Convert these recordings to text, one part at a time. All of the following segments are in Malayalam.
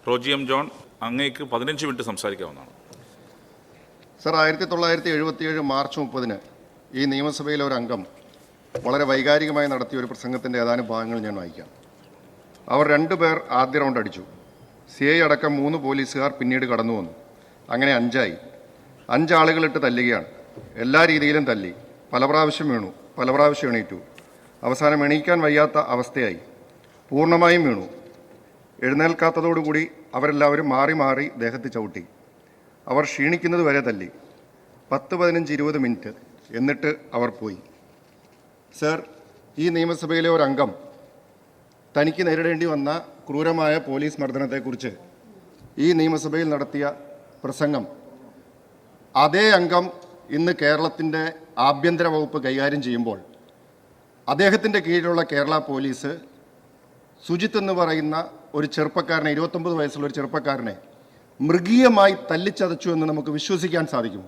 റോജി എം ജോൺ, അങ്ങേക്ക് 15 മിനിറ്റ് സംസാരിക്കാവുന്നതാണ്. സർ, 1977 മാർച്ച് 30 ഈ നിയമസഭയിലെ ഒരു അംഗം വളരെ വൈകാരികമായി നടത്തിയ ഒരു പ്രസംഗത്തിൻ്റെ ഏതാനും ഭാഗങ്ങൾ ഞാൻ വായിക്കാം. അവർ 2 പേർ ആദ്യ റൗണ്ട് അടിച്ചു. CI അടക്കം 3 പോലീസുകാർ പിന്നീട് കടന്നു വന്നു. അങ്ങനെ 5 ആയി. 5 ആളുകളിട്ട് തല്ലുകയാണ്. എല്ലാ രീതിയിലും തല്ലി. പല പ്രാവശ്യം വീണു, പല പ്രാവശ്യം എണീറ്റു. അവസാനം എണീക്കാൻ വയ്യാത്ത അവസ്ഥയായി. പൂർണ്ണമായും വീണു. എഴുന്നേൽക്കാത്തതോടുകൂടി അവരെല്ലാവരും മാറി മാറി ദേഹത്ത് ചവിട്ടി. അവർ ക്ഷീണിക്കുന്നത് വരെ തല്ലി. 10, 15, 20 മിനിറ്റ്. എന്നിട്ട് അവർ പോയി. സർ, ഈ നിയമസഭയിലെ ഒരു അംഗം തനിക്ക് നേരിടേണ്ടി വന്ന ക്രൂരമായ പോലീസ് മർദ്ദനത്തെക്കുറിച്ച് ഈ നിയമസഭയിൽ നടത്തിയ പ്രസംഗം അതേ അംഗം ഇന്ന് കേരളത്തിൻ്റെ ആഭ്യന്തര വകുപ്പ് കൈകാര്യം ചെയ്യുമ്പോൾ അദ്ദേഹത്തിൻ്റെ കീഴിലുള്ള കേരള പോലീസ് സുജിത്ത് എന്ന് പറയുന്ന ഒരു ചെറുപ്പക്കാരനെ, 29 വയസ്സുള്ള ഒരു ചെറുപ്പക്കാരനെ മൃഗീയമായി തല്ലിച്ചതച്ചു എന്ന് നമുക്ക് വിശ്വസിക്കാൻ സാധിക്കും.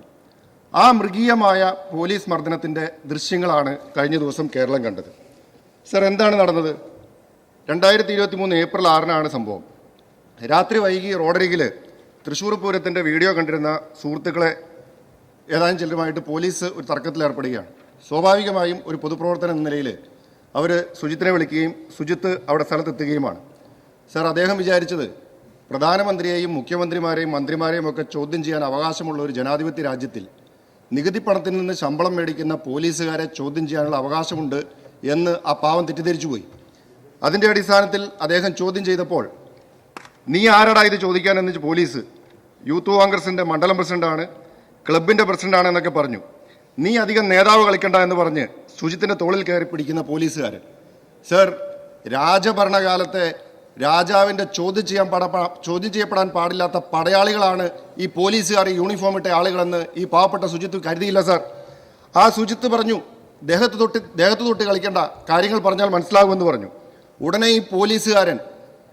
ആ മൃഗീയമായ പോലീസ് മർദ്ദനത്തിൻ്റെ ദൃശ്യങ്ങളാണ് കഴിഞ്ഞ ദിവസം കേരളം കണ്ടത്. സർ, എന്താണ് നടന്നത്? 2023 ഏപ്രിൽ 6 സംഭവം. രാത്രി വൈകി റോഡരികിൽ തൃശ്ശൂർ പൂരത്തിൻ്റെ വീഡിയോ കണ്ടിരുന്ന സുഹൃത്തുക്കളെ ഏതാനും ചിലരുമായിട്ട് പോലീസ് ഒരു തർക്കത്തിൽ ഏർപ്പെടുകയാണ്. സ്വാഭാവികമായും ഒരു പൊതുപ്രവർത്തനം എന്ന നിലയിൽ അവർ സുജിത്തിനെ വിളിക്കുകയും സുജിത്ത് അവിടെ സ്ഥലത്തെത്തുകയുമാണ്. സർ, അദ്ദേഹം വിചാരിച്ചത് പ്രധാനമന്ത്രിയെയും മുഖ്യമന്ത്രിമാരെയും മന്ത്രിമാരെയും ഒക്കെ ചോദ്യം ചെയ്യാൻ അവകാശമുള്ള ഒരു ജനാധിപത്യ രാജ്യത്തിൽ നികുതി പണത്തിൽ നിന്ന് ശമ്പളം മേടിക്കുന്ന പോലീസുകാരെ ചോദ്യം ചെയ്യാനുള്ള അവകാശമുണ്ട് എന്ന് ആ പാവം തെറ്റിദ്ധരിച്ചു പോയി. അതിൻ്റെ അടിസ്ഥാനത്തിൽ അദ്ദേഹം ചോദ്യം ചെയ്തപ്പോൾ, നീ ആരാടാ ഇത് ചോദിക്കാനെന്ന് പോലീസ്, യൂത്ത് കോൺഗ്രസിൻ്റെ മണ്ഡലം പ്രസിഡന്റാണ്, ക്ലബിൻ്റെ പ്രസിഡന്റാണ് എന്നൊക്കെ പറഞ്ഞു. നീ അധികം നേതാവ് കളിക്കണ്ട എന്ന് പറഞ്ഞ് സുജിത്തിൻ്റെ തോളിൽ കയറി പിടിക്കുന്ന പോലീസുകാരൻ. സർ, രാജഭരണകാലത്തെ രാജാവിൻ്റെ ചോദ്യം ചെയ്യപ്പെടാൻ പാടില്ലാത്ത പടയാളികളാണ് ഈ പോലീസുകാർ, ഈ യൂണിഫോം ഇട്ട ആളുകളെന്ന് ഈ പാവപ്പെട്ട സുജിത്ത് കരുതിയില്ല. സർ, ആ സുജിത്ത് പറഞ്ഞു, ദേഹത്ത് തൊട്ട് കളിക്കേണ്ട, കാര്യങ്ങൾ പറഞ്ഞാൽ മനസ്സിലാകുമെന്ന് പറഞ്ഞു. ഉടനെ ഈ പോലീസുകാരൻ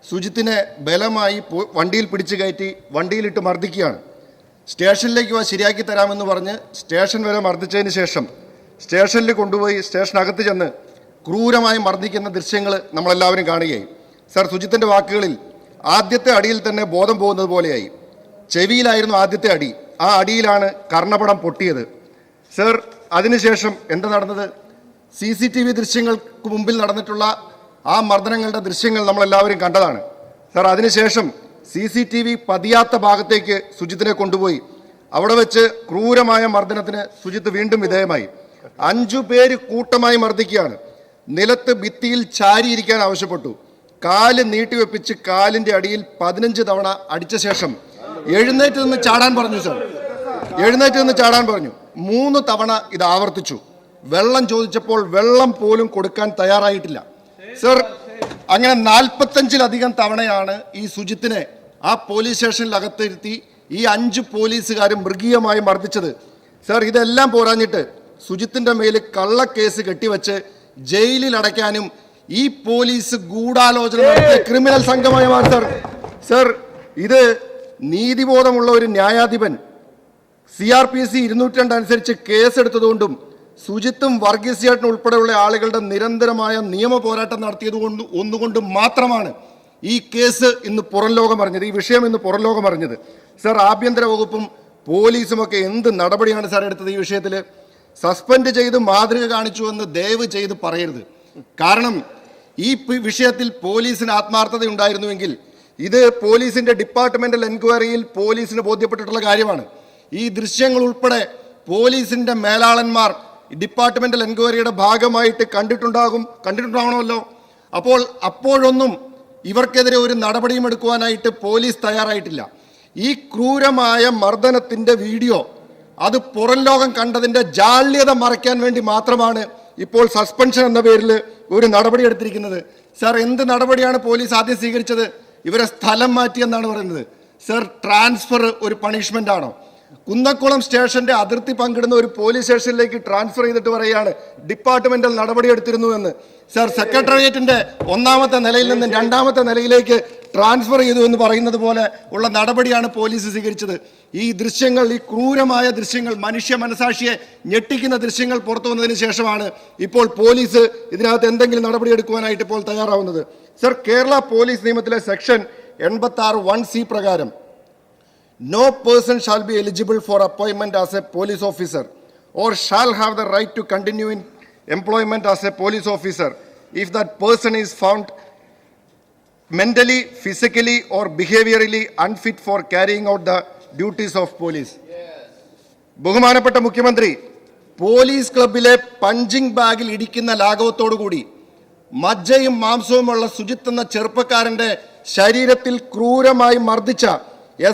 സുജിത്തിനെ ബലമായി വണ്ടിയിൽ പിടിച്ചു കയറ്റി വണ്ടിയിലിട്ട് മർദ്ദിക്കുകയാണ്. സ്റ്റേഷനിലേക്ക് ശരിയാക്കി തരാമെന്ന് പറഞ്ഞ് സ്റ്റേഷൻ വരെ മർദ്ദിച്ചതിന് ശേഷം സ്റ്റേഷനിൽ കൊണ്ടുപോയി സ്റ്റേഷനകത്ത് ചെന്ന് ക്രൂരമായി മർദ്ദിക്കുന്ന ദൃശ്യങ്ങൾ നമ്മളെല്ലാവരും കാണുകയായി. സർ, സുജിത്തിൻ്റെ വാക്കുകളിൽ ആദ്യത്തെ അടിയിൽ തന്നെ ബോധം പോകുന്നത് പോലെയായി. ചെവിയിലായിരുന്നു ആദ്യത്തെ അടി. ആ അടിയിലാണ് കർണപടം പൊട്ടിയത്. സർ, അതിനുശേഷം എന്താ നടന്നത്? CCTV ദൃശ്യങ്ങൾക്ക് മുമ്പിൽ നടന്നിട്ടുള്ള ആ മർദ്ദനങ്ങളുടെ ദൃശ്യങ്ങൾ നമ്മളെല്ലാവരും കണ്ടതാണ്. സർ, അതിനുശേഷം CCTV പതിയാത്ത ഭാഗത്തേക്ക് സുജിത്തിനെ കൊണ്ടുപോയി അവിടെ വെച്ച് ക്രൂരമായ മർദ്ദനത്തിന് സുജിത്ത് വീണ്ടും വിധേയമായി. 5 പേര് കൂട്ടമായി മർദ്ദിക്കുകയാണ്. നിലത്ത് ഭിത്തിയിൽ ചാരിയിരിക്കാൻ ആവശ്യപ്പെട്ടു. കാല് നീട്ടിവെപ്പിച്ച് കാലിൻ്റെ അടിയിൽ 15 തവണ അടിച്ച ശേഷം എഴുന്നേറ്റ് നിന്ന് ചാടാൻ പറഞ്ഞു. സർ, എഴുന്നേറ്റ് നിന്ന് ചാടാൻ പറഞ്ഞു. 3 തവണ ഇത് ആവർത്തിച്ചു. വെള്ളം ചോദിച്ചപ്പോൾ വെള്ളം പോലും കൊടുക്കാൻ തയ്യാറായിട്ടില്ല. സർ, അങ്ങനെ 45-ലധികം തവണയാണ് ഈ സുജിത്തിനെ ആ പോലീസ് സ്റ്റേഷനിൽ അകത്തിരുത്തി ഈ 5 പോലീസുകാരും മൃഗീയമായി മർദ്ദിച്ചത്. സർ, ഇതെല്ലാം പോരാഞ്ഞിട്ട് സുജിത്തിൻ്റെ മേൽ കള്ളക്കേസ് കെട്ടിവെച്ച് ജയിലിൽ അടയ്ക്കാനും ഈ പോലീസ് ഗൂഢാലോചന നടത്തിയ ക്രിമിനൽ സംഘമായി മാറി. സർ, ഇത് നീതിബോധമുള്ള ഒരു ന്യായാധിപൻ CRPC 202 അനുസരിച്ച് കേസെടുത്തതുകൊണ്ടും സുജിത്തും വർഗീസ് ചേട്ടനും ഉൾപ്പെടെയുള്ള ആളുകളുടെ നിരന്തരമായ നിയമ പോരാട്ടം നടത്തിയത് ഒന്നുകൊണ്ട് മാത്രമാണ് ഈ കേസ് ഇന്ന് പുറം ലോകം അറിഞ്ഞത്, ഈ വിഷയം ഇന്ന് പുറം ലോകം അറിഞ്ഞത്. സർ, ആഭ്യന്തര വകുപ്പും പോലീസുമൊക്കെ എന്ത് നടപടിയാണ് സാർ എടുത്തത്? ഈ വിഷയത്തിൽ സസ്പെൻഡ് ചെയ്ത് മാതൃക കാണിച്ചു എന്ന് ദയവ് ചെയ്ത് പറയരുത്. കാരണം ഈ വിഷയത്തിൽ പോലീസിന് ആത്മാർത്ഥത ഉണ്ടായിരുന്നുവെങ്കിൽ ഇത് പോലീസിൻ്റെ ഡിപ്പാർട്ട്മെൻ്റൽ എൻക്വയറിയിൽ പോലീസിന് ബോധ്യപ്പെട്ടിട്ടുള്ള കാര്യമാണ്. ഈ ദൃശ്യങ്ങൾ ഉൾപ്പെടെ പോലീസിൻ്റെ മേലാളന്മാർ ഡിപ്പാർട്ട്മെൻ്റൽ എൻക്വയറിയുടെ ഭാഗമായിട്ട് കണ്ടിട്ടുണ്ടാവണമല്ലോ. അപ്പോഴൊന്നും ഇവർക്കെതിരെ ഒരു നടപടിയും എടുക്കുവാനായിട്ട് പോലീസ് തയ്യാറായിട്ടില്ല. ഈ ക്രൂരമായ മർദ്ദനത്തിൻ്റെ വീഡിയോ അത് പുറം ലോകം കണ്ടതിൻ്റെ ജാള്യത മറയ്ക്കാൻ വേണ്ടി മാത്രമാണ് ഇപ്പോൾ സസ്പെൻഷൻ എന്ന പേരിൽ ഒരു നടപടി എടുത്തിരിക്കുന്നത്. സർ, എന്ത് നടപടിയാണ് പോലീസ് ആദ്യം സ്വീകരിച്ചത്? ഇവരെ സ്ഥലം മാറ്റിയെന്നാണ് പറയുന്നത്. സർ, ട്രാൻസ്ഫർ ഒരു പണിഷ്മെൻ്റ് ആണോ? കുന്നക്കുളം സ്റ്റേഷന്റെ അതിർത്തി പങ്കിടുന്ന ഒരു പോലീസ് സ്റ്റേഷനിലേക്ക് ട്രാൻസ്ഫർ ചെയ്തിട്ട് പറയുകയാണ് ഡിപ്പാർട്ട്മെന്റൽ നടപടിയെടുത്തിരുന്നു എന്ന്. സർ, സെക്രട്ടേറിയറ്റിന്റെ 1ാമത്തെ നിലയിൽ നിന്ന് 2ാമത്തെ നിലയിലേക്ക് ട്രാൻസ്ഫർ ചെയ്തു എന്ന് പറയുന്നത് പോലെ ഉള്ള നടപടിയാണ് പോലീസ് സ്വീകരിച്ചത്. ഈ ദൃശ്യങ്ങൾ, ഈ ക്രൂരമായ ദൃശ്യങ്ങൾ, മനുഷ്യ മനസാക്ഷിയെ ഞെട്ടിക്കുന്ന ദൃശ്യങ്ങൾ പുറത്തു വന്നതിന് ശേഷമാണ് ഇപ്പോൾ പോലീസ് ഇതിനകത്ത് എന്തെങ്കിലും നടപടിയെടുക്കുവാനായിട്ട് ഇപ്പോൾ തയ്യാറാവുന്നത്. സർ, കേരള പോലീസ് നിയമത്തിലെ സെക്ഷൻ 86(1)(c) പ്രകാരം no person shall be eligible for appointment as a police officer or shall have the right to continue in employment as a police officer if that person is found mentally, physically or behaviorally unfit for carrying out the duties of police. ബഹുമാനപ്പെട്ട മുഖ്യമന്ത്രി, പോലീസ് ക്ലബിലെ പഞ്ചിങ് ബാഗിൽ ഇടിക്കുന്ന ലാഘവത്തോടുകൂടി മജ്ജയും മാംസവുമുള്ള സുജിത്ത് എന്ന ചെറുപ്പക്കാരന്റെ ശരീരത്തിൽ ക്രൂരമായി മർദ്ദിച്ച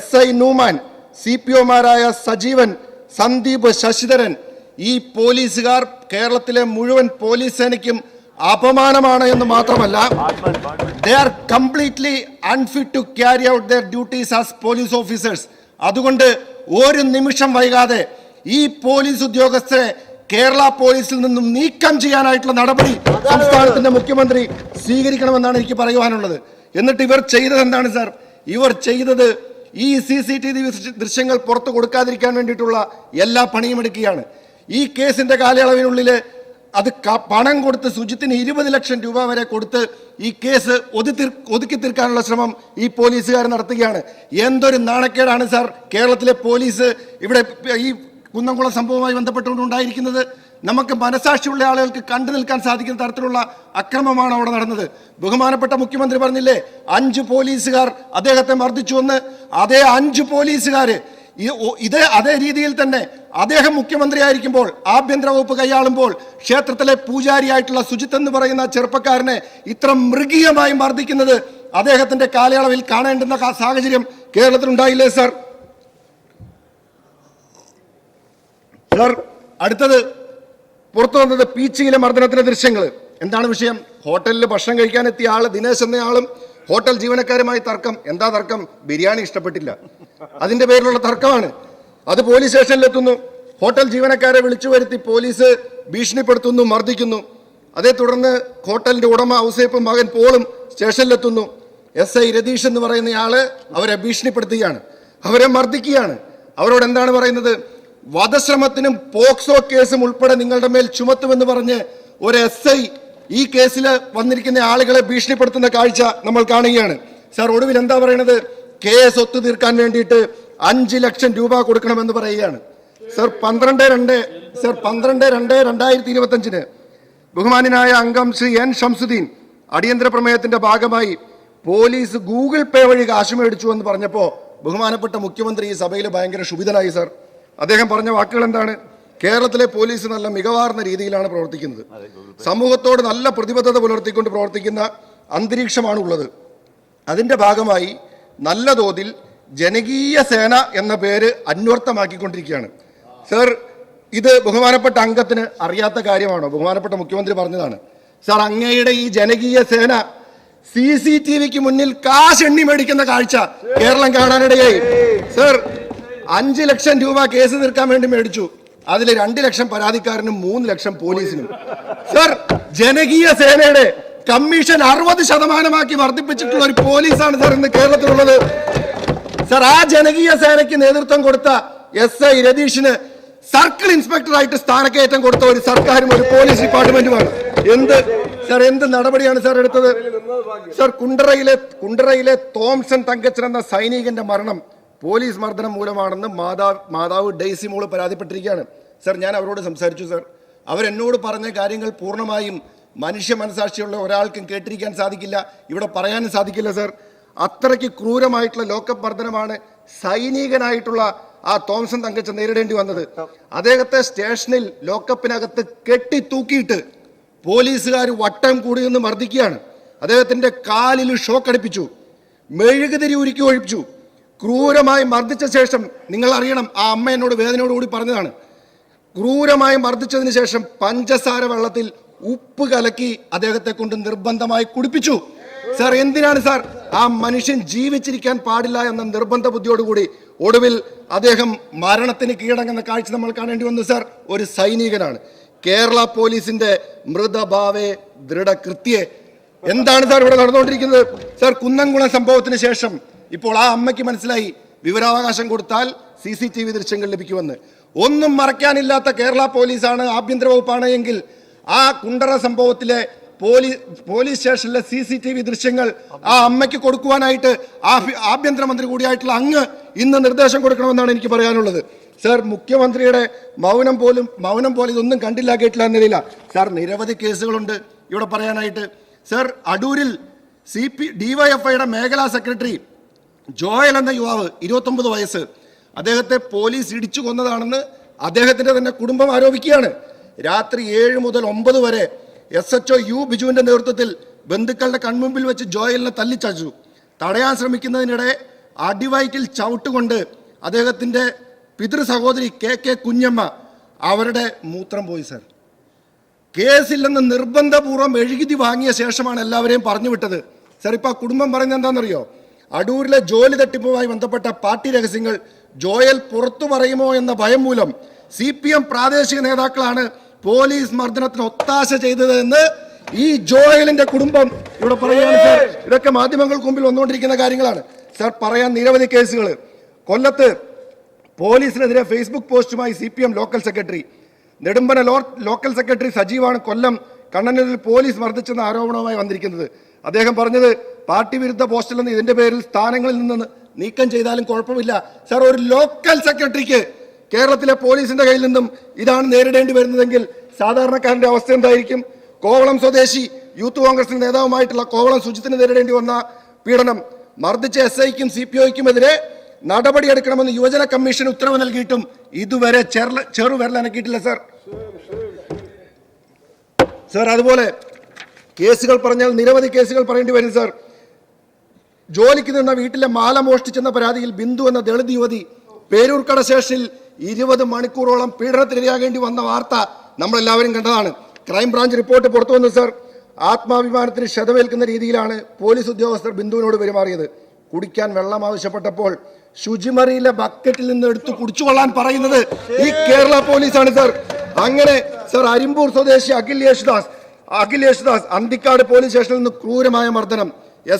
SI നൂമാൻ, CPOമാരായ സജീവൻ, സന്ദീപ്, ശശിധരൻ, ഈ പോലീസുകാർ കേരളത്തിലെ മുഴുവൻ പോലീസ് സേനയ്ക്കും അപമാനമാണ് എന്ന് മാത്രമല്ല, they are completely unfit to carry out their duties as police officers. അതുകൊണ്ട് ഒരു നിമിഷം വൈകാതെ ഈ പോലീസ് ഉദ്യോഗസ്ഥരെ കേരള പോലീസിൽ നിന്നും നീക്കം ചെയ്യാനായിട്ടുള്ള നടപടി സംസ്ഥാനത്തിന്റെ മുഖ്യമന്ത്രി സ്വീകരിക്കണമെന്നാണ് എനിക്ക് പറയുവാനുള്ളത്. എന്നിട്ട് ഇവർ ചെയ്തത് എന്താണ് സാർ? ഇവർ ചെയ്തത് ഈ CCTV ദൃശ്യങ്ങൾ പുറത്തു കൊടുക്കാതിരിക്കാൻ വേണ്ടിയിട്ടുള്ള എല്ലാ പണിയും എടുക്കുകയാണ്. ഈ കേസിന്റെ കാലയളവിനുള്ളിൽ അത് പണം കൊടുത്ത് സുജിത്തിന് 20 ലക്ഷം രൂപ വരെ കൊടുത്ത് ഈ കേസ് ഒതുക്കി തീർക്കാനുള്ള ശ്രമം ഈ പോലീസുകാർ നടത്തുകയാണ്. എന്തൊരു നാണക്കേടാണ് സാർ കേരളത്തിലെ പോലീസ് ഇവിടെ ഈ കുന്നംകുളം സംഭവവുമായി ബന്ധപ്പെട്ടുകൊണ്ടുണ്ടായിരിക്കുന്നത്. നമുക്ക് മനസാക്ഷിയുള്ള ആളുകൾക്ക് കണ്ടു നിൽക്കാൻ സാധിക്കുന്ന തരത്തിലുള്ള അക്രമമാണ് അവിടെ നടന്നത്. ബഹുമാനപ്പെട്ട മുഖ്യമന്ത്രി പറഞ്ഞില്ലേ 5 പോലീസുകാർ അദ്ദേഹത്തെ മർദ്ദിച്ചുവെന്ന്. അതേ 5 പോലീസുകാര് അതേ രീതിയിൽ തന്നെ അദ്ദേഹം മുഖ്യമന്ത്രിയായിരിക്കുമ്പോൾ ആഭ്യന്തര വകുപ്പ് കൈയാളുമ്പോൾ ക്ഷേത്രത്തിലെ പൂജാരിയായിട്ടുള്ള സുജിത്ത് എന്ന് പറയുന്ന ചെറുപ്പക്കാരനെ ഇത്ര മൃഗീയമായി മർദ്ദിക്കുന്നത് അദ്ദേഹത്തിന്റെ കാലയളവിൽ കാണേണ്ടുന്ന സാഹചര്യം കേരളത്തിലുണ്ടായില്ലേ സാർ? അടുത്തത് പുറത്തു വന്നത് പീച്ചിയിലെ മർദ്ദനത്തിന്റെ ദൃശ്യങ്ങൾ. എന്താണ് വിഷയം? ഹോട്ടലിൽ ഭക്ഷണം കഴിക്കാനെത്തിയ ആള് ദിനേശ് എന്നയാളും ഹോട്ടൽ ജീവനക്കാരുമായി തർക്കം. എന്താ തർക്കം? ബിരിയാണി ഇഷ്ടപ്പെട്ടില്ല, അതിന്റെ പേരിലുള്ള തർക്കമാണ്. അത് പോലീസ് സ്റ്റേഷനിലെത്തുന്നു. ഹോട്ടൽ ജീവനക്കാരെ വിളിച്ചു വരുത്തി പോലീസ് ഭീഷണിപ്പെടുത്തുന്നു, മർദ്ദിക്കുന്നു. അതേ തുടർന്ന് ഹോട്ടലിന്റെ ഉടമ ഔസേപ്പും മകൻ പോളും സ്റ്റേഷനിലെത്തുന്നു. SI രതീഷ് എന്ന് പറയുന്നയാള് അവരെ ഭീഷണിപ്പെടുത്തുകയാണ്, അവരെ മർദ്ദിക്കുകയാണ്. അവരോട് എന്താണ് പറയുന്നത്? വധശ്രമത്തിനും പോക്സോ കേസും ഉൾപ്പെടെ നിങ്ങളുടെ മേൽ ചുമത്തുമെന്ന് പറഞ്ഞ് ഒരു SI ഈ കേസിൽ വന്നിരിക്കുന്ന ആളുകളെ ഭീഷണിപ്പെടുത്തുന്ന കാഴ്ച നമ്മൾ കാണുകയാണ്. സാർ ഒടുവിൽ എന്താ പറയുന്നത്? കേസ് ഒത്തുതീർക്കാൻ വേണ്ടിയിട്ട് 5 ലക്ഷം രൂപ കൊടുക്കണമെന്ന് പറയുകയാണ്. സർ 12/2/2025 ബഹുമാന്യനായ അംഗം ശ്രീ N ഷംസുദ്ദീൻ അടിയന്തര പ്രമേയത്തിന്റെ ഭാഗമായി പോലീസ് ഗൂഗിൾ പേ വഴി കാശ് മേടിച്ചു എന്ന് പറഞ്ഞപ്പോൾ ബഹുമാനപ്പെട്ട മുഖ്യമന്ത്രി ഈ സഭയിൽ ഭയങ്കര ക്ഷുഭിതനായി. സാർ അദ്ദേഹം പറഞ്ഞ വാക്കുകൾ എന്താണ്? കേരളത്തിലെ പോലീസ് നല്ല മികവാർന്ന രീതിയിലാണ് പ്രവർത്തിക്കുന്നത്, സമൂഹത്തോട് നല്ല പ്രതിബദ്ധത പുലർത്തിക്കൊണ്ട് പ്രവർത്തിക്കുന്ന അന്തരീക്ഷമാണ് ഉള്ളത്. അതിന്റെ ഭാഗമായി നല്ല തോതിൽ ജനകീയ സേന എന്ന പേര് അന്വർത്ഥമാക്കിക്കൊണ്ടിരിക്കുകയാണ്. സർ ഇത് ബഹുമാനപ്പെട്ട അംഗത്തിന് അറിയാത്ത കാര്യമാണോ? ബഹുമാനപ്പെട്ട മുഖ്യമന്ത്രി പറഞ്ഞതാണ്. സാർ അങ്ങയുടെ ഈ ജനകീയ സേന CCTVക്ക് മുന്നിൽ കാശ് എണ്ണി മേടിക്കുന്ന കാഴ്ച കേരളം കാണാനിടയായി. സർ 5 ലക്ഷം രൂപ കേസ് തീർക്കാൻ വേണ്ടി മേടിച്ചു. അതിൽ 2 ലക്ഷം പരാതിക്കാരനും 3 ലക്ഷം പോലീസിനും. സർ ജനകീയ സേനയുടെ കമ്മീഷൻ 60% വർദ്ധിപ്പിച്ചിട്ടുള്ള ഒരു പോലീസാണ് സാർ ഇന്ന് കേരളത്തിലുള്ളത്. സാർ ആ ജനകീയ സേനയ്ക്ക് നേതൃത്വം കൊടുത്ത SI രതീഷിന് സർക്കിൾ ഇൻസ്പെക്ടറായിട്ട് സ്ഥാനക്കയറ്റം കൊടുത്ത ഒരു സർക്കാരും ഒരു പോലീസ് ഡിപ്പാർട്ട്മെന്റുമാണ്. എന്ത് നടപടിയാണ് സാർ എടുത്തത്? സാർ കുണ്ടറയിലെ തോംസൺ തങ്കച്ചൻ എന്ന സൈനികന്റെ മരണം പോലീസ് മർദ്ദനം മൂലമാണെന്ന് മാതാവ് ഡെയ്സി മോള് പരാതിപ്പെട്ടിരിക്കുകയാണ്. സാർ ഞാൻ അവരോട് സംസാരിച്ചു. സാർ അവരെന്നോട് പറഞ്ഞ കാര്യങ്ങൾ പൂർണ്ണമായും മനുഷ്യ മനസാക്ഷിയുള്ള ഒരാൾക്കും കേട്ടിരിക്കാൻ സാധിക്കില്ല, ഇവിടെ പറയാനും സാധിക്കില്ല. സാർ അത്രയ്ക്ക് ക്രൂരമായിട്ടുള്ള ലോക്കപ്പ് മർദ്ദനമാണ് സൈനികനായിട്ടുള്ള ആ തോംസൺ തങ്കച്ചൻ നേരിടേണ്ടി വന്നത്. അദ്ദേഹത്തെ സ്റ്റേഷനിൽ ലോക്കപ്പിനകത്ത് കെട്ടി തൂക്കിയിട്ട് പോലീസുകാർ വട്ടം കൂടി നിന്ന് മർദ്ദിക്കുകയാണ്. അദ്ദേഹത്തിന്റെ കാലിൽ ഷോക്ക് അടിപ്പിച്ചു, മെഴുകുതിരി ഉരുക്കി ഒഴിപ്പിച്ചു, ക്രൂരമായി മർദ്ദിച്ച ശേഷം നിങ്ങൾ അറിയണം, ആ അമ്മ എന്നോട് വേദനയോടുകൂടി പറഞ്ഞതാണ്, ക്രൂരമായി മർദ്ദിച്ചതിന് ശേഷം പഞ്ചസാര വെള്ളത്തിൽ ഉപ്പ് കലക്കി അദ്ദേഹത്തെ കൊണ്ട് നിർബന്ധമായി കുടിപ്പിച്ചു. സാർ എന്തിനാണ് സാർ? ആ മനുഷ്യൻ ജീവിച്ചിരിക്കാൻ പാടില്ല എന്ന നിർബന്ധ ബുദ്ധിയോടുകൂടി ഒടുവിൽ അദ്ദേഹം മരണത്തിന് കീഴടങ്ങുന്ന കാഴ്ച നമ്മൾ കാണേണ്ടി വന്നു. സാർ ഒരു സൈനികനാണ്. കേരള പോലീസിന്റെ മൃതഭാവേ ദൃഢകൃത്യേ എന്താണ് സാർ ഇവിടെ നടന്നുകൊണ്ടിരിക്കുന്നത്? സാർ കുന്നംകുളം സംഭവത്തിന് ശേഷം ഇപ്പോൾ ആ അമ്മയ്ക്ക് മനസ്സിലായി വിവരാവകാശം കൊടുത്താൽ CCTV ദൃശ്യങ്ങൾ ലഭിക്കുമെന്ന്. ഒന്നും മറയ്ക്കാനില്ലാത്ത കേരള പോലീസാണ്, ആഭ്യന്തര വകുപ്പാണ് എങ്കിൽ ആ കുണ്ടറ സംഭവത്തിലെ പോലീസ് സ്റ്റേഷനിലെ CCTV ദൃശ്യങ്ങൾ ആ അമ്മയ്ക്ക് കൊടുക്കുവാനായിട്ട് ആഭ്യന്തരമന്ത്രി കൂടിയായിട്ടുള്ള അങ്ങ് ഇന്ന് നിർദ്ദേശം കൊടുക്കണമെന്നാണ് എനിക്ക് പറയാനുള്ളത്. സർ, മുഖ്യമന്ത്രിയുടെ മൗനം പോലെ ഇതൊന്നും കണ്ടില്ല കേട്ടില്ല എന്നില്ല. സാർ, നിരവധി കേസുകളുണ്ട് ഇവിടെ പറയാനായിട്ട്. സർ, അടൂരിൽ DYFIയുടെ മേഖലാ സെക്രട്ടറി ജോയൽ എന്ന യുവാവ് 29 വയസ്സ്, അദ്ദേഹത്തെ പോലീസ് ഇടിച്ചു കൊന്നതാണെന്ന് അദ്ദേഹത്തിന്റെ തന്നെ കുടുംബം ആരോപിക്കുകയാണ്. രാത്രി 7 മുതൽ 9 വരെ SHO U ബിജുവിന്റെ നേതൃത്വത്തിൽ ബന്ധുക്കളുടെ കൺമുമ്പിൽ വെച്ച് ജോയലിനെ തല്ലിച്ചച്ചു. തടയാൻ ശ്രമിക്കുന്നതിനിടെ അടിവയറ്റിൽ ചവിട്ടുകൊണ്ട് അദ്ദേഹത്തിന്റെ പിതൃ സഹോദരി KK കുഞ്ഞമ്മ അവരുടെ മൂത്രം പോയി. സർ, കേസില്ലെന്ന് നിർബന്ധപൂർവ്വം എഴുതി വാങ്ങിയ ശേഷമാണ് എല്ലാവരെയും പറഞ്ഞു വിട്ടത്. സർ, ഇപ്പൊ ആ കുടുംബം പറയുന്നത് എന്താണെന്നറിയോ? അടൂരിലെ ജോലി തട്ടിപ്പുമായി ബന്ധപ്പെട്ട പാർട്ടി രഹസ്യങ്ങൾ ജോയൽ പുറത്തു പറയുമോ എന്ന ഭയം മൂലം CPM പ്രാദേശിക നേതാക്കളാണ് പോലീസ് മർദ്ദനത്തിന് ഒത്താശ ചെയ്തത് എന്ന് ഈ ജോയലിന്റെ കുടുംബം ഇവിടെ പറയുകയാണ്. സർ, ഇതൊക്കെ മാധ്യമങ്ങൾക്ക് മുമ്പിൽ വന്നുകൊണ്ടിരിക്കുന്ന കാര്യങ്ങളാണ്. സർ, പറയാൻ നിരവധി കേസുകൾ. കൊല്ലത്ത് പോലീസിനെതിരെ ഫേസ്ബുക്ക് പോസ്റ്റുമായി CPM local secretary. Nedumbana local secretary സജീവാണ് കൊല്ലം കണ്ണനൂരിൽ പോലീസ് മർദ്ദിച്ചെന്ന ആരോപണവുമായി വന്നിരിക്കുന്നത്. അദ്ദേഹം പറഞ്ഞത് പാർട്ടി വിരുദ്ധ പോസ്റ്റല്ലെന്ന് ഇതിന്റെ പേരിൽ സ്ഥാനങ്ങളിൽ നിന്ന് നീക്കം ചെയ്താലും കുഴപ്പമില്ല. സർ, ഒരു ലോക്കൽ സെക്രട്ടറിക്ക് കേരളത്തിലെ പോലീസിന്റെ കയ്യിൽ നിന്നും ഇതാണ് നേരിടേണ്ടി വരുന്നതെങ്കിൽ സാധാരണക്കാരന്റെ അവസ്ഥ എന്തായിരിക്കും? കോവളം സ്വദേശി യൂത്ത് കോൺഗ്രസിന്റെ നേതാവുമായിട്ടുള്ള കോവളം സുജിത്തിന് നേരിടേണ്ടി വന്ന പീഡനം, മർദ്ദിച്ച SIക്കും CPOയ്ക്കുമെതിരെ നടപടിയെടുക്കണമെന്ന് യുവജന കമ്മീഷൻ ഉത്തരവ് നൽകിയിട്ടും ഇതുവരെ ചെറുവിരലനക്കിയിട്ടില്ല. സർ, അതുപോലെ കേസുകൾ പറഞ്ഞാൽ നിരവധി കേസുകൾ പറയേണ്ടി വരും. സർ, ജോലിക്ക് നിന്ന വീട്ടിലെ മാല മോഷ്ടിച്ചെന്ന പരാതിയിൽ ബിന്ദു എന്ന ദളിത് യുവതി പേരൂർക്കട സ്റ്റേഷനിൽ 20 മണിക്കൂറോളം പീഡനത്തിനിരയാകേണ്ടി വന്ന വാർത്ത നമ്മളെല്ലാവരും കണ്ടതാണ്. ക്രൈംബ്രാഞ്ച് റിപ്പോർട്ട് പുറത്തു വന്നു. സർ, ആത്മാഭിമാനത്തിന് ക്ഷതമേൽക്കുന്ന രീതിയിലാണ് പോലീസ് ഉദ്യോഗസ്ഥർ ബിന്ദുവിനോട് പെരുമാറിയത്. കുടിക്കാൻ വെള്ളം ആവശ്യപ്പെട്ടപ്പോൾ ശുചിമുറിയിലെ ബക്കറ്റിൽ നിന്ന് എടുത്ത് കുടിച്ചുകൊള്ളാൻ പറയുന്നത് ഈ കേരള പോലീസാണ്. സർ, അങ്ങനെ സർ, അരിമ്പൂർ സ്വദേശി അഖിൽ യേശുദാസ് അന്തിക്കാട് പോലീസ് സ്റ്റേഷനിൽ നിന്ന് ക്രൂരമായ മർദ്ദനം.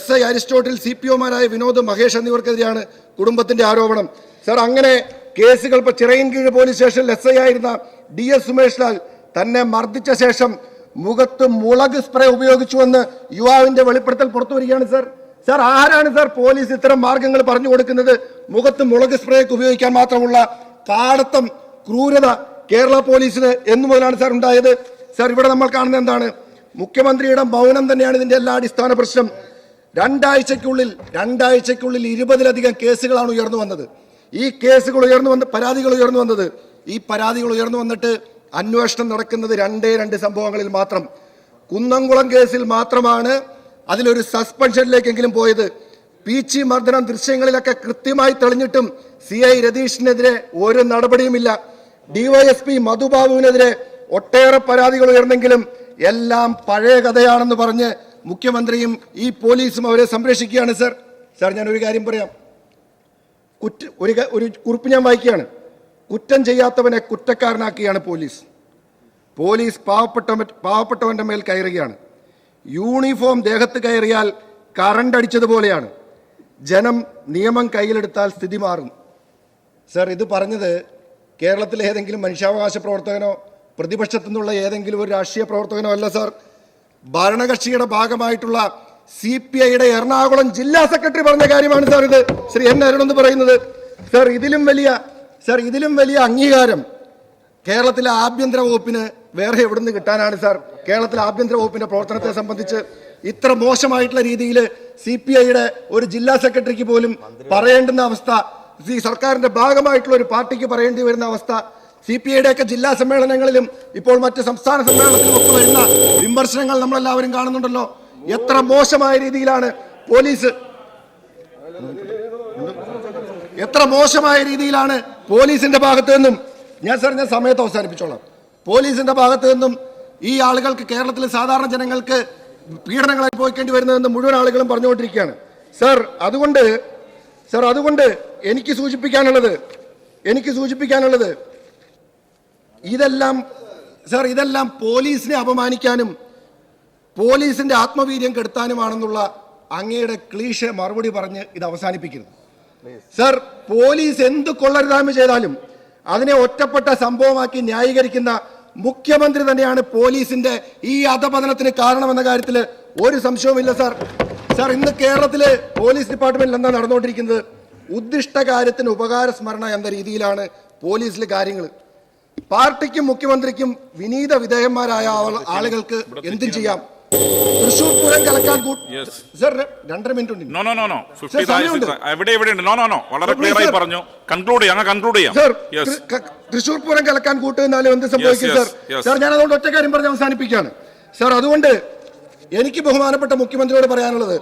SI അരിസ്റ്റോട്ടിൽ CPOമാരായ വിനോദ് മഹേഷ് എന്നിവർക്കെതിരെയാണ് കുടുംബത്തിന്റെ ആരോപണം. സർ, അങ്ങനെ കേസുകൾ ഇപ്പോൾ ചിറയൻകീഴ് പോലീസ് സ്റ്റേഷനിൽ SI ആയിരുന്ന DS സുമേഷ് ലാൽ തന്നെ മർദ്ദിച്ച ശേഷം മുഖത്ത് മുളക് സ്പ്രേ ഉപയോഗിച്ചുവെന്ന് യുവാവിന്റെ വെളിപ്പെടുത്തൽ പുറത്തു വരികയാണ്. സർ, ആരാണ് സർ പോലീസ് ഇത്തരം മാർഗങ്ങൾ പറഞ്ഞു കൊടുക്കുന്നത്? മുഖത്ത് മുളക് സ്പ്രേ ഉപയോഗിക്കാൻ മാത്രമുള്ള കാടത്തം, ക്രൂരത കേരള പോലീസിന് എന്നു മുതലാണ് സർ ഉണ്ടായത്? സർ, ഇവിടെ നമ്മൾ കാണുന്നത് എന്താണ്? മുഖ്യമന്ത്രിയുടെ മൗനം തന്നെയാണ് ഇതിന്റെ എല്ലാ അടിസ്ഥാന പ്രശ്നം. രണ്ടാഴ്ചയ്ക്കുള്ളിൽ 20-ലധികം കേസുകളാണ് ഉയർന്നു വന്നത്. ഈ കേസുകൾ പരാതികൾ ഉയർന്നു വന്നത്. ഈ പരാതികൾ ഉയർന്നു വന്നിട്ട് അന്വേഷണം നടക്കുന്നത് 2 സംഭവങ്ങളിൽ മാത്രം. കുന്നംകുളം കേസിൽ മാത്രമാണ് അതിലൊരു സസ്പെൻഷനിലേക്കെങ്കിലും പോയത്. പീച്ചി മർദ്ദനം ദൃശ്യങ്ങളിലൊക്കെ കൃത്യമായി തെളിഞ്ഞിട്ടും CI രതീഷിനെതിരെ ഒരു നടപടിയുമില്ല. DYSP മധുബാബുവിനെതിരെ ഒട്ടേറെ പരാതികൾ ഉയർന്നെങ്കിലും എല്ലാം പഴയ കഥയാണെന്ന് പറഞ്ഞ് മുഖ്യമന്ത്രിയും ഈ പോലീസും അവരെ സംരക്ഷിക്കുകയാണ്. സർ, ഞാൻ ഒരു കാര്യം പറയാം. ഒരു കുറിപ്പ് ഞാൻ വായിക്കുകയാണ്. കുറ്റം ചെയ്യാത്തവനെ കുറ്റക്കാരനാക്കിയാണ് പോലീസ് പാവപ്പെട്ടവന്റെ മേൽ കയറുകയാണ്. യൂണിഫോം ദേഹത്ത് കയറിയാൽ കറണ്ട് അടിച്ചതുപോലെയാണ്. ജനം നിയമം കയ്യിലെടുത്താൽ സ്ഥിതി മാറും. സർ, ഇത് പറഞ്ഞത് കേരളത്തിലെ ഏതെങ്കിലും മനുഷ്യാവകാശ പ്രവർത്തകനോ പ്രതിപക്ഷത്തു നിന്നുള്ള ഏതെങ്കിലും ഒരു രാഷ്ട്രീയ പ്രവർത്തകനോ അല്ല. സർ, ഭരണകക്ഷിയുടെ ഭാഗമായിട്ടുള്ള CPIയുടെ എറണാകുളം ജില്ലാ സെക്രട്ടറി പറഞ്ഞ കാര്യമാണ്. സർ, ഇത് ശ്രീ N അരുൺ എന്ന് പറയുന്നത്. സർ, ഇതിലും വലിയ അംഗീകാരം കേരളത്തിലെ ആഭ്യന്തര വകുപ്പിന് വേറെ എവിടുന്ന് കിട്ടാനാണ്? സർ, കേരളത്തിലെ ആഭ്യന്തര വകുപ്പിന്റെ പ്രവർത്തനത്തെ സംബന്ധിച്ച് ഇത്ര മോശമായിട്ടുള്ള രീതിയിൽ CPIയുടെ ഒരു ജില്ലാ സെക്രട്ടറിക്ക് പോലും പറയേണ്ടുന്ന അവസ്ഥ, ഈ സർക്കാരിന്റെ ഭാഗമായിട്ടുള്ള ഒരു പാർട്ടിക്ക് പറയേണ്ടി വരുന്ന അവസ്ഥ, CPIയുടെ ഒക്കെ ജില്ലാ സമ്മേളനങ്ങളിലും ഇപ്പോൾ മറ്റ് സംസ്ഥാന സമ്മേളനത്തിലും ഒക്കെ വരുന്ന വിമർശനങ്ങൾ നമ്മളെല്ലാവരും കാണുന്നുണ്ടല്ലോ. എത്ര മോശമായ രീതിയിലാണ് പോലീസിന്റെ ഭാഗത്തു നിന്നും, ഞാൻ സമയത്ത് അവസാനിപ്പിച്ചോളാം, പോലീസിന്റെ ഭാഗത്തു നിന്നും ഈ ആളുകൾക്ക്, കേരളത്തിലെ സാധാരണ ജനങ്ങൾക്ക് പീഡനങ്ങൾ അനുഭവിക്കേണ്ടി വരുന്നതെന്ന് മുഴുവൻ ആളുകളും പറഞ്ഞുകൊണ്ടിരിക്കുകയാണ്. സർ, അതുകൊണ്ട് എനിക്ക് സൂചിപ്പിക്കാനുള്ളത് ഇതെല്ലാം പോലീസിനെ അപമാനിക്കാനും പോലീസിന്റെ ആത്മവീര്യം കെടുത്താനുമാണെന്നുള്ള അങ്ങയുടെ ക്ലീഷ മറുപടി പറഞ്ഞ് ഇത് അവസാനിപ്പിക്കരുത്. സർ, പോലീസ് എന്ത് കൊള്ളരുതായ്മ ചെയ്താലും അതിനെ ഒറ്റപ്പെട്ട സംഭവമാക്കി ന്യായീകരിക്കുന്ന മുഖ്യമന്ത്രി തന്നെയാണ് പോലീസിന്റെ ഈ അധപതനത്തിന് കാരണമെന്ന കാര്യത്തിൽ ഒരു സംശയവുമില്ല സാർ. സാർ, ഇന്ന് കേരളത്തിലെ പോലീസ് ഡിപ്പാർട്ട്മെന്റിൽ എന്താ നടന്നുകൊണ്ടിരിക്കുന്നത്? ഉദ്ദിഷ്ട കാര്യത്തിന് ഉപകാര സ്മരണ എന്ന രീതിയിലാണ് പോലീസിലെ കാര്യങ്ങൾ. പാർട്ടിക്കും മുഖ്യമന്ത്രിക്കും വിനീത വിധേയന്മാരായ ആളുകൾക്ക് എന്തും ചെയ്യാം. തൃശൂർ പൂരം കലക്കാൻ സർ 2.5 മിനിറ്റ് ഉണ്ട്. നോ നോ നോ നോ 50 എവിടെയുണ്ട്? നോ നോ നോ വളരെ ക്ലിയർ ആയി പറഞ്ഞു. കൺക്ലൂഡ് ചെയ്യാം. സർ, തൃശൂർ പൂരം കലക്കാൻ കൂട്ടുന്നാലും എന്ത് സംഭവിക്കും സർ? സർ, ഞാൻ അതുകൊണ്ട് ഒറ്റ കാര്യം പറഞ്ഞ് അവസാനിപ്പിക്കുകയാണ് സർ. അതുകൊണ്ട് എനിക്ക് ബഹുമാനപ്പെട്ട മുഖ്യമന്ത്രിയോട് പറയാനുള്ളത്,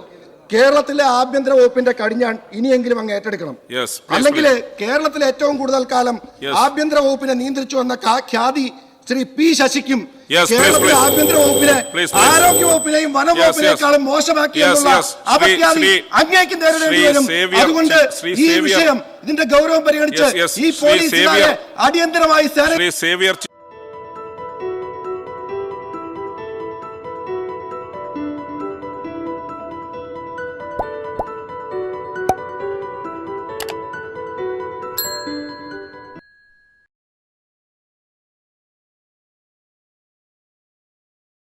കേരളത്തിലെ ആഭ്യന്തര വകുപ്പിന്റെ കടിഞ്ഞാൺ ഇനിയെങ്കിലും അങ്ങ് ഏറ്റെടുക്കണം. അല്ലെങ്കിൽ കേരളത്തിലെ ഏറ്റവും കൂടുതൽ കാലം ആഭ്യന്തര വകുപ്പിനെ നിയന്ത്രിച്ചു വന്ന ഖ്യാതി ശ്രീ പി ശശിക്കും കേരളത്തിലെ ആഭ്യന്തര വകുപ്പിനെ ആരോഗ്യ വകുപ്പിനെയും വനംവകുപ്പിനേക്കാളും മോശമാക്കിയെന്നുള്ള അപഖ്യാതി അങ്ങേക്ക് നേരിടേണ്ടി വരും. അതുകൊണ്ട് ഈ വിഷയം, ഇതിന്റെ ഗൗരവം പരിഗണിച്ച് ഈ പോലീസുകാരെ അടിയന്തരമായി